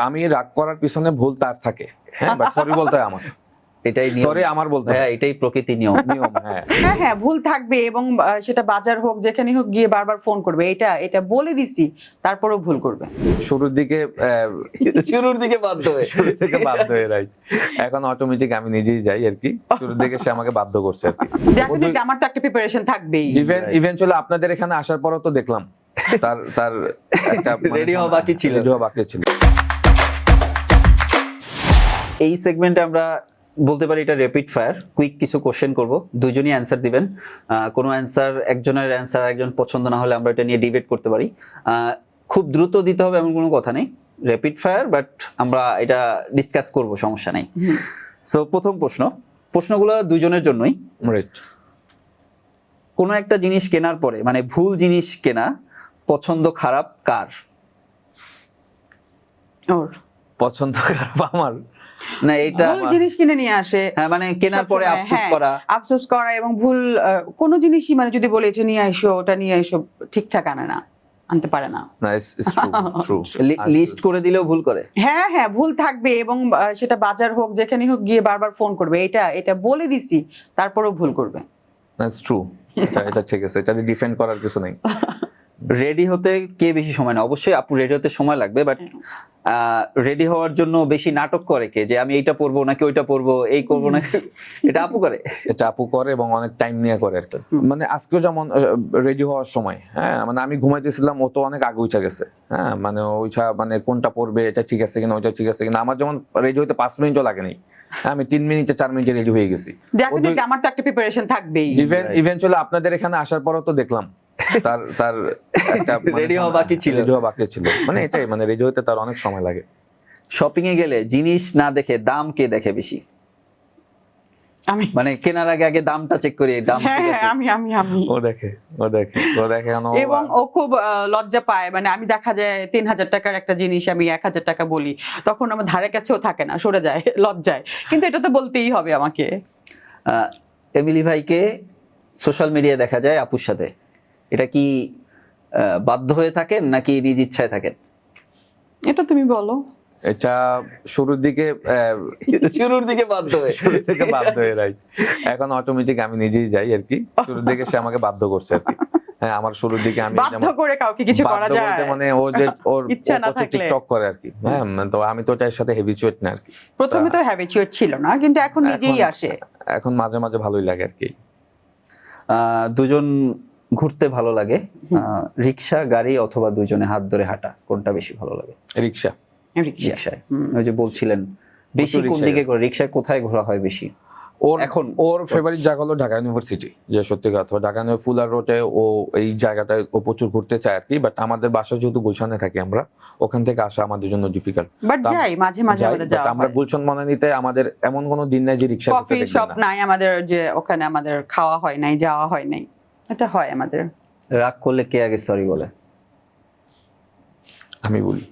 আমি রাগ করার পিছনে ভুল তার থাকে, হ্যাঁ, বাট সরি বলতে হয় আমার। এটাই সরি আমার বলতে হয়। হ্যাঁ, এটাই প্রকৃতি নিয়ম। হ্যাঁ হ্যাঁ হ্যাঁ, ভুল থাকবে এবং সেটা বাজার হোক যেখানে হোক গিয়ে বারবার ফোন করবে, এটা এটা বলে দিছি তারপরেও ভুল করবে। শুরুর দিকে বাধ্য হয়ে শুরু থেকে বাধ্য হয়ে রাই, এখন অটোমেটিক আমি নিজেই যাই আর কি। শুরুর দিকে সে আমাকে বাধ্য করছে আর কি। ডেফিনেটলি আমার তো একটা প্রিপারেশন থাকবেই। ইভেনচুয়ালি আপনাদের এখানে আসার পরও তো দেখলাম তার তার একটা Ready হওয়া বাকি ছিল। ready হওয়া বাকি ছিল। এই সেগমেন্টে আমরা বলতে পারি এটা র্যাপিড ফায়ার, কুইক কিছু কোশ্চেন করব, দুইজনই অ্যান্সার দিবেন। কোনো অ্যান্সার, একজনের অ্যান্সার একজন পছন্দ না হলে আমরা এটা নিয়ে ডিবেট করতে পারি। খুব দ্রুত দিতে হবে এমন কোনো কথা নেই, র্যাপিড ফায়ার, বাট আমরা এটা ডিসকাস করব, সমস্যা নেই। সো প্রথম প্রশ্নগুলো দুইজনের জন্যই। রাইট। কোনো একটা জিনিস কেনার পরে, মানে ভুল জিনিস কেনা, পছন্দ খারাপ কার? ওর পছন্দ খারাপ আমার। না এটা ভুল জিনিস কিনে নিয়ে আসে, হ্যাঁ, মানে কেনার পরে সবসময়, আফসোস হ্যাঁ, করা। আফসোস করা এবং ভুল কোনো জিনিসই মানে যদি বলে এটা নিয়ে আইসো ওটা নিয়ে আইসো, ঠিকঠাক আনতে পারে না। না, ইটস ট্রু। লিস্ট করে দিলেও ভুল করে। হ্যাঁ হ্যাঁ, ভুল থাকবে এবং সেটা বাজার হোক যেখানে হোক গিয়ে বারবার ফোন করবে, এটা এটা বলে দিছি তারপরেও ভুল করবে। That's true. এটা ঠিক আছে, এটা ডিফেন্ড করার কিছু নেই। রেডি হতে কে বেশি সময় না? অবশ্যই আপু রেডি হতে সময় লাগবে, বাট রেডি হওয়ার জন্য বেশি নাটক করে কে, যে আমি এইটা পরবো নাকি ওইটা পরবো, এই করবো নাকি, এটা আপু করে? এটা আপু করে এবং অনেক টাইম নিয়ে করে আর কি। মানে আজকেও যেমন রেডি হওয়ার সময়, হ্যাঁ, মানে আমি ঘুমাইতেছিলাম, ও তো অনেক আগে উঠে গেছে, হ্যাঁ, মানে ওইটা মানে কোনটা পরবে, এটা ঠিক আছে কিনা, ওইটা ঠিক আছে কিনা। আমার যেমন রেডি হতে 5 মিনিটও লাগে নাই, আমি 3 মিনিটে 4 মিনিটে রেডি হয়ে গেছি। ডেফিনেটলি আমার তো একটা প্রিপারেশন থাকবেই। ইভেনচুয়ালি আপনাদের এখানে আসার পরও তো দেখলাম তার তার একটা Ready হওয়া বাকি ছিল। রেডি হওয়া বাকি ছিল, মানে এটাই, মানে রেডি হতে তার অনেক সময় লাগে। শপিং এ গেলে জিনিস না দেখে দাম কে দেখে বেশি? আমি মানে কেনার আগে আগে দামটা চেক করি, দাম হ্যাঁ ঠিক হ্যাঁ, আছে। আমি ও দেখে কেন। এবং ও খুব লজ্জা পায়, মানে আমি দেখা যায় 3000 টাকার একটা জিনিস আমি 1000 টাকা বলি, তখন আমার ধারে কাছেও থাকে না, সরে যায় লজ্জায়, কিন্তু এটা তো বলতেই হবে আমাকে। এমিলি ভাইকে সোশ্যাল মিডিয়ায় দেখা যায় আপুর সাথে, এটা কি বাধ্য হয়ে থাকেন নাকি নিজ ইচ্ছায় থাকেন? এটা তুমি বলো। এটা শুরুর দিকে বাধ্য হয়ে রাই, এখন অটোমেটিক আমি নিজেই যাই আর কি। শুরুর দিকে সে আমাকে বাধ্য করছে আর কি। হ্যাঁ, আমার শুরুর দিকে আমি বাধ্য করে কাউকে কিছু করা বাধ্য যায় বলতে মানে ও যে ওর ইচ্ছা না থাকলে। টিকটক করে আর কি, হ্যাঁ, তো আমি তো এটার সাথে হ্যাবিচুয়েট না আর কি। প্রথমে তো হ্যাবিচুয়েট ছিল না, কিন্তু এখন নিজেই আসে। এখন মাঝে মাঝে ভালোই লাগে আর কি। দুজন ঘুরতে ভালো লাগে, রিক্সা গাড়ি অথবা দুজনে হাত ধরে হাঁটা, কোনটা বেশি ভালো লাগে? রিক্সা। রিক্সায়। ওই যে বলছিলেন বেশি কোন রিকশায়। দিকে করে, রিক্সায় কোথায় ঘোরা হয় বেশি? ওর ফেভারিট জায়গা হলো ঢাকা ইউনিভার্সিটি, যে সত্যি কথা, ঢাকা ফুলার রোডে ও এই জায়গাটায় ও প্রচুর ঘুরতে চায় আর কি। বাট আমাদের বাসা যেহেতু গুলশানে থাকি আমরা, ওখান থেকে আসা আমাদের জন্য ডিফিকাল্ট। বাট যাই মাঝে মাঝে আমাদের যাওয়া আমরা হয়। গুলশান মনে নিতে আমাদের এমন কোনো দিন নাই যে রিক্সা কফি শপ নাই আমাদের, যে ওখানে আমাদের খাওয়া হয় নাই, যাওয়া হয় নাই, এটা হয় আমাদের। রাগ করলে কে আগে সরি বলে? আমি বলি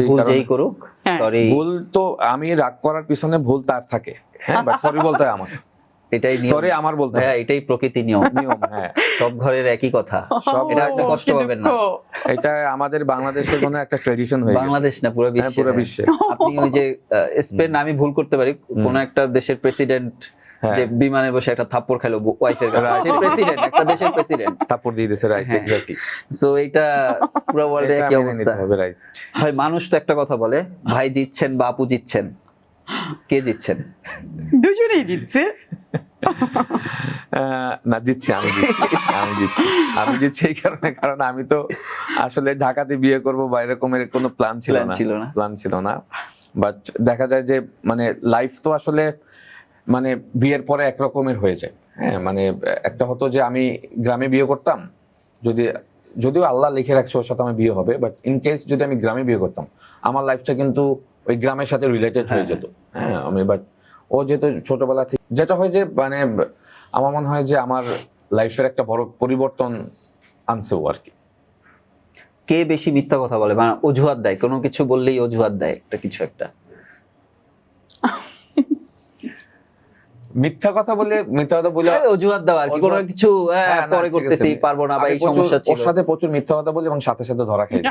ভুল কারণ যেই করুক হ্যাঁ। সরি। ভুল তো আমি রাগ করার পিছনে ভুল তার থাকে, হ্যাঁ, বাট সরি বলতে হয় আমার। এটাই সরি আমার বলতে হয়। হ্যাঁ, এটাই প্রকৃতি নিয়ম। হ্যাঁ, সব ঘরের একই কথা, এটা আপনি কষ্ট কি পাবেন না। দুঃখ। এটা আমাদের বাংলাদেশের কোনো একটা ট্রেডিশন হয়ে গেছে। বাংলাদেশ না, পুরো হ্যাঁ, বিশ্বে। পুরো বিশ্বে। আপনি ওই যে স্পেন, আমি ভুল করতে পারি, কোন একটা দেশের প্রেসিডেন্ট হ্যাঁ। যে বিমানে বসে একটা থাপ্পড় খেলো ওয়াইফের কাছে, সে প্রেসিডেন্ট, একটা দেশের প্রেসিডেন্ট, তারপর দিয়ে দিছে, রাইট, হ্যাঁ। এক্স্যাক্টলি। সো এটা পুরো ওয়ার্ল্ডে একই অবস্থা। হবে, রাইট। ভাই, মানুষ তো একটা কথা বলে, ভাই জিতছেন বা আপু জিতছেন, কে জিতছেন? দুজনেই দিচ্ছে। না, আমি জিতছি এই কারণে, কারণ আমি তো আসলে ঢাকাতে বিয়ে করবো বা এরকমের কোনো প্ল্যান ছিল না। বাট দেখা যায় যে মানে লাইফ তো আসলে মানে বিয়ের পরে একরকমের হয়ে যায়, হ্যাঁ, মানে একটা হতো যে আমি গ্রামে বিয়ে করতাম, যদিও আল্লাহ লিখে রাখছে ওর সাথে আমার বিয়ে হবে, বাট ইন কেস যদি আমি গ্রামে বিয়ে করতাম, আমার লাইফটা কিন্তু ওই গ্রামের সাথে রিলেটেড হয়ে যেত, হ্যাঁ। আমি বাট ও যেহেতু ছোটবেলা থেকে যেটা হয় যে মানে আমার মনে হয় যে আমার লাইফের একটা বড় পরিবর্তন আনছে ও আর কি। কে বেশি মিথ্যা কথা বলে, মানে অজুহাত দেয়, কোনো কিছু বললেই অজুহাত দেয়, একটা কিছু একটা? মিথ্যা কথা বলে অজুহাত দেওয়া আর কি, কোনো কিছু হ্যাঁ, না, পরে ঠিক করতেছি আছে। পারবো না বা আমি এই সমস্যা ওর ছিল। সাথে প্রচুর মিথ্যা কথা বলি এবং সাথে সাথে ধরা খাই।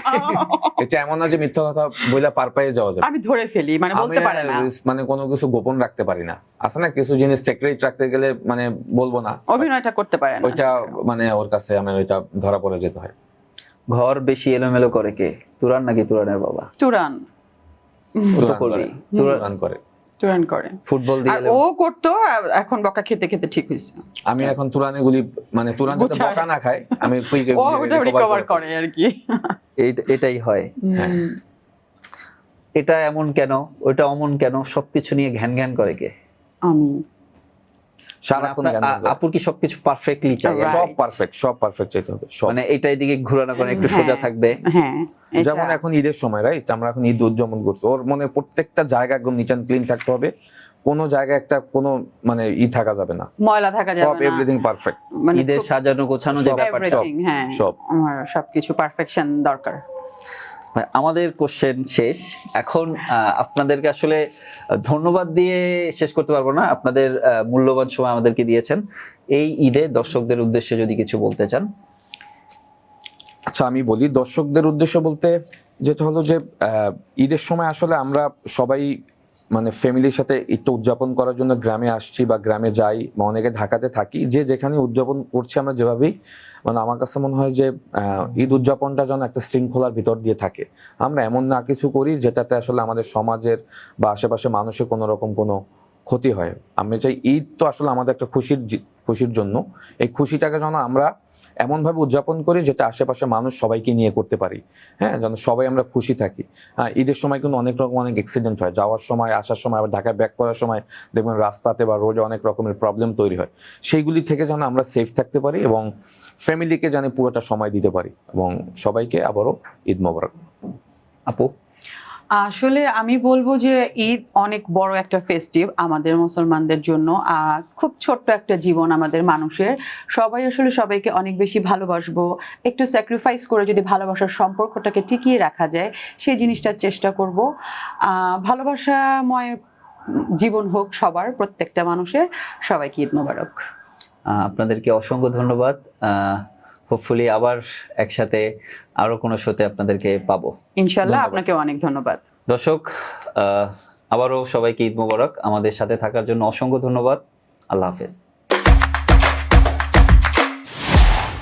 এটা এমন না যে মিথ্যা কথা বলে পার পেয়ে যাওয়া যাবে। আমি ধরে ফেলি, মানে আমি বলতে পারে না, মানে কোনো কিছু গোপন রাখতে পারি না, আছে না কিছু জিনিস সিক্রেট রাখতে গেলে মানে বলবো না, অভিনয়টা করতে পারে না। ওইটা মানে ওর কাছে আমি ওইটা ধরা পড়ে যেতে হয়। ঘর বেশি এলোমেলো করে কে, তুরান নাকি তুরানের বাবা? তুরান। ও তো তুরান করবেই। করে, তুরান করে। তুরান করে। ফুটবল আর দিয়ে ও করতো, এখন বকা খেতে খেতে ঠিক হয়েছে। আমি এখন তুরানে গুলি, মানে তুরান যাতে বুঝায়। বকা না খায়, আমি কুইকে ও ওটা রিকভার করে আর কি। এটাই হয়। হ্যাঁ। এটা এমন কেন, ওটা অমন কেন, সবকিছু নিয়ে ঘ্যান ঘ্যান করে কে? আমি। সারাক্ষণ আপনার- জ্ঞান দেবে। আপুর কি সবকিছু পারফেক্টলি চাই? Right. সব পারফেক্ট চাইতে হবে, সব। মানে এটা এদিকে ঘুরানো করে একটু সোজা হ্যাঁ, থাকবে। হ্যাঁ, এটা- যেমন এখন ঈদের সময়, রাইট, আমরা এখন ঈদ উদযাপন করছি, ওর মনে প্রত্যেকটা জায়গা একদম নিট অ্যান্ড ক্লিন থাকতে হবে, কোনো জায়গায় একটা কোনো মানে থাকা যাবে না, ময়লা থাকা যাবে সব না, এভরিথিং পারফেক্ট। মানে ঈদের খুব সাজানো গোছানো যে সব ব্যাপারটা, everything, হ্যাঁ, সব। আমার সবকিছু পারফেকশন দরকার। আমাদের কোশ্চেন শেষ এখন। আপনাদেরকে আসলে ধন্যবাদ দিয়ে শেষ করতে পারবো না, আপনাদের মূল্যবান সময় আমাদেরকে দিয়েছেন। এই ঈদে দর্শকদের উদ্দেশ্যে যদি কিছু বলতে চান। আচ্ছা, আমি বলি দর্শকদের উদ্দেশ্য বলতে যেটা হলো যে ঈদের সময় আসলে আমরা সবাই মানে ফ্যামিলির সাথে একটু উদযাপন করার জন্য গ্রামে আসছি বা গ্রামে যাই, বা অনেকে ঢাকাতে থাকি, যে যেখানে উদযাপন করছি আমরা যেভাবেই, মানে আমার কাছে মনে হয় যে ঈদ উদযাপনটা যেন একটা শৃঙ্খলার ভিতর দিয়ে থাকে। আমরা এমন না কিছু করি যেটাতে আসলে আমাদের সমাজের বা আশেপাশে মানুষের কোনো রকম কোনো ক্ষতি হয়। আমি চাই ঈদ তো আসলে আমাদের একটা খুশির জন্য, এই খুশিটাকে যেন আমরা এমনভাবে উদযাপন করি যেটা আশেপাশে মানুষ সবাইকে নিয়ে করতে পারি, হ্যাঁ, যেন সবাই আমরা খুশি থাকি। হ্যাঁ, ঈদের সময় কিন্তু অনেক অ্যাক্সিডেন্ট হয়, যাওয়ার সময়, আসার সময়, আবার ঢাকায় ব্যাক করার সময় দেখবেন রাস্তাতে বা রোডে অনেক রকমের প্রবলেম তৈরি হয়। সেইগুলি থেকে যেন আমরা সেফ থাকতে পারি এবং ফ্যামিলিকে যেন পুরোটা সময় দিতে পারি, এবং সবাইকে আবারও ঈদ মোবারক। আপু? আসলে আমি বলবো যে ঈদ অনেক বড় একটা ফেস্টিভ আমাদের মুসলমানদের জন্য, খুব ছোট্ট একটা জীবন আমাদের মানুষের, সবাই আসলে সবাইকে অনেক বেশি ভালোবাসবো, একটু স্যাক্রিফাইস করে যদি ভালোবাসার সম্পর্কটাকে টিকিয়ে রাখা যায় সেই জিনিসটার চেষ্টা করব। ভালোবাসাময় জীবন হোক সবার, প্রত্যেকটা মানুষের। সবাইকে ঈদ মোবারক। আপনাদেরকে অসংখ্য ধন্যবাদ। হোপফুলি আবার একসাথে আরো কোনো শোতে আপনাদেরকে পাবো ইনশাল্লাহ। ধন্যবাদ। আপনাকেও অনেক ধন্যবাদ। দর্শক, আবারও সবাইকে ঈদ মোবারক। আমাদের সাথে থাকার জন্য অসংখ্য ধন্যবাদ। আল্লাহ হাফেজ।